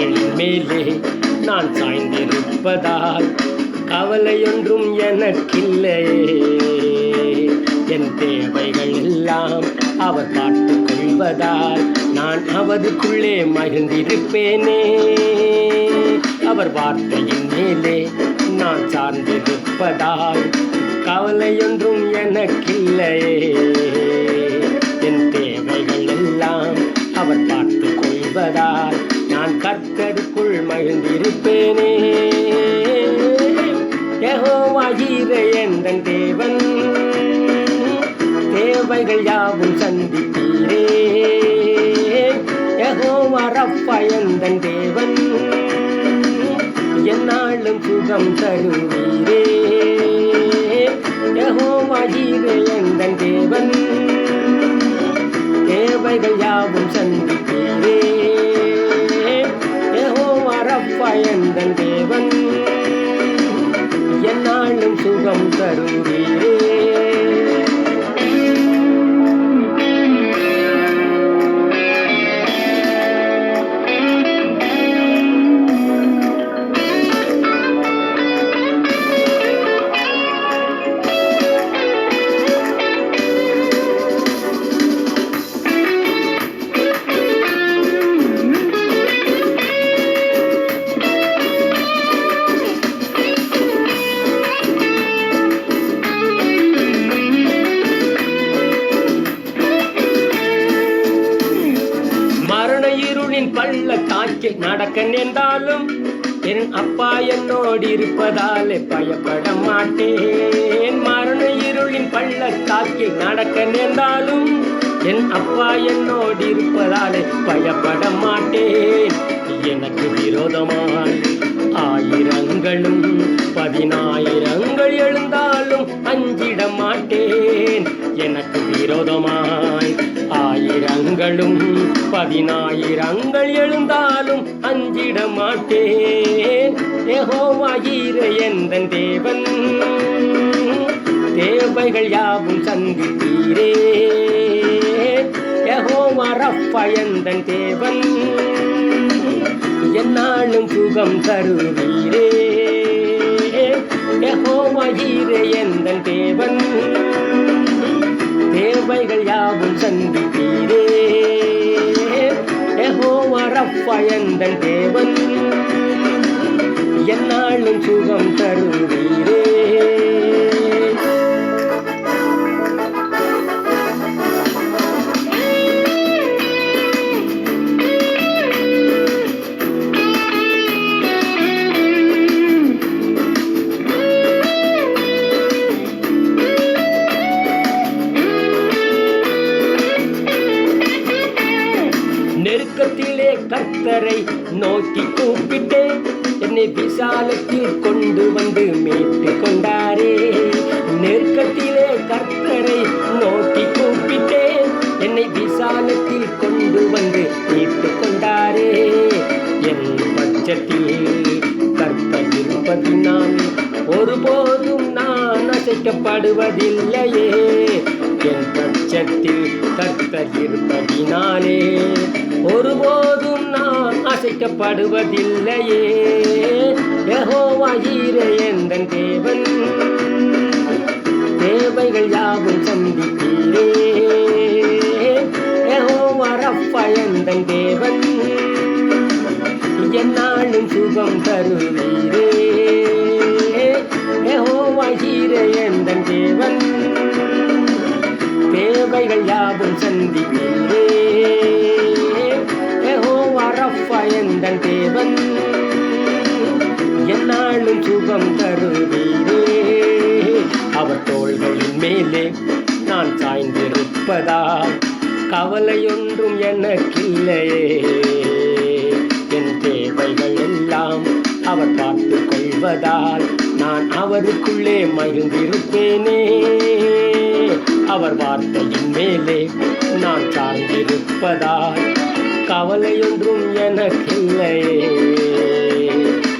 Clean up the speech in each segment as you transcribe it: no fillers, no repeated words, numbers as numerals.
தோள்களின் மேலே நான் சாய்ந்திருப்பதால் கவலையொன்றும் எனக்கில்லையே. என் தேவைகள் எல்லாம் அவர் பார்த்து கொள்வதால் நான் அவருக்குள்ளே மகிழ்ந்திருப்பேனே. அவர் வார்த்தையின் மேலே நான் சார்ந்திருப்பதால் கவலையொன்றும் எனக்கில்லையே. என் தேவைகள் எல்லாம் அவர் பார்த்து கொள்வதால் நான் கர்த்தருக்குள் மகிழ்ந்திருப்பேனே. யெகோவா ஈரே எந்தன் தேவன், தேவைகள் யாவும் சந்திப்பீரே. யெகோவா ரப்பா எந்தன் தேவன், எந்நாளும் சுகம் தருவீரே. யெகோவா ஈரே எந்தன் தேவன், தேவைகள் யாவும் சந்திப்பீரே. யெகோவா ரப்பா எந்தன் தேவன், எந்நாளும் சுகம் தருவீரே. பள்ளத்தாக்கில் நடக்க நேர்ந்தாலும் என் அப்பா என்னோடு இருப்பதாலே பயப்பட மாட்டேன். மரண இருளின் பள்ளத்தாக்கில் நடக்க நேர்ந்தாலும் என் அப்பா என்னோடு இருப்பதாலே பயப்பட மாட்டேன். எனக்கு விரோதமாய் ஆயிரங்களும் 10,000 எழுந்தாலும் அஞ்சிட மாட்டேன். எனக்கு விரோதமாய் ஆயிரங்களும் 10,000 எழுந்தாலும் அஞ்சிட மாட்டேன். யெகோவா ஈரே எந்தன் தேவன், தேவைகள் யாவும் சந்திப்பீரே. யெகோவா ரப்பா எந்தன் தேவன், எந்நாளும் சுகம் தருவீரே. யெகோவா ஈரே எந்தன் தேவன், தேவைகள் யாவும் சந்திப்பீரே. யெகோவா ரப்பா எந்தன் தேவன், எந்நாளும் சுகம் தருவீரே. நெருக்கத்திலே கர்த்தரை நோக்கி கூப்பிட்டேன், என்னை விசாலத்தில் கொண்டு வந்து மீட்டு கொண்டாரே. நெருக்கத்திலே கர்த்தரை நோக்கி கூப்பிட்டேன், என்னை விசாலத்தில் கொண்டு வந்து மீட்டு கொண்டாரே. என் பட்சத்தில் கர்த்தர் இருப்பதினால் ஒருபோதும் நான் அசைக்கப்படுவதில்லையே. என் பட்சத்தில் கர்த்தர் இருப்பதினாலே ஒருபோதும் நான் அசைக்கப்படுவதில்லையே. யெகோவா ஈரே எந்தன் தேவன், தேவைகள் யாவும் சந்திப்பீரே. யெகோவா ரப்பா எந்தன் தேவன், எந்நாளும் சுகம் தருவீரே. யெகோவா ஈரே எந்தன் தேவன், தேவைகள் யாவும் சந்திப்பீரே. யெகோவா ரப்பா எந்தன் தேவன், எந்நாளும் சுகம் தருவீரே. அவர் தோள்களின் மேலே நான் சாய்ந்திருப்பதால் கவலையொன்றும் எனக்கில்லையே. என் தேவைகள் எல்லாம் அவர் பார்த்து கொள்வதால் நான் அவருக்குள்ளே மகிழ்ந்திருப்பேனே. அவர் வார்த்தையின் மேலே நான் சார்ந்திருப்பதால் கவலையொன்றும் எனக்கில்லையே.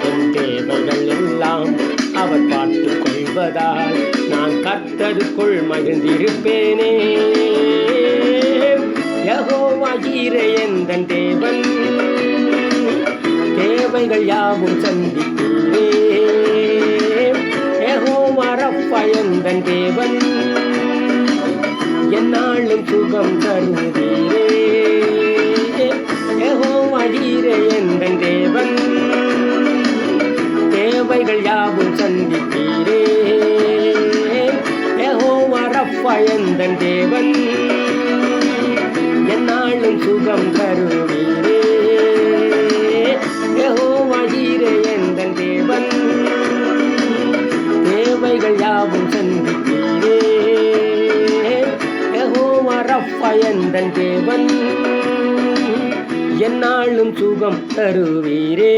என் தேவைகள் எல்லாம் அவர் பார்த்து கொள்வதால் நான் கர்த்தருக்குள் மகிழ்ந்திருப்பேனே. யெகோவா ஈரே எந்தன் தேவன், தேவைகள் யாவும் சந்திப்பீரே. யெகோவா ரப்பா எந்தன் தேவன், எந்நாளும் சுகம் தருவீரே. யெகோவா ஈரே எந்தன் தேவன், தேவைகள் யாவும் சந்திப்பீரே. யெகோவா ரப்பா எந்தன் தேவன், எந்நாளும் சுகம் தருவீரே. யெகோவா ஈரே எந்தன் தேவன், தேவைகள் யாவும் சந்திப்பீரே. யெகோவா ரப்பா எந்தன் தேவன், எந்நாளும் சுகம் தருவீரே.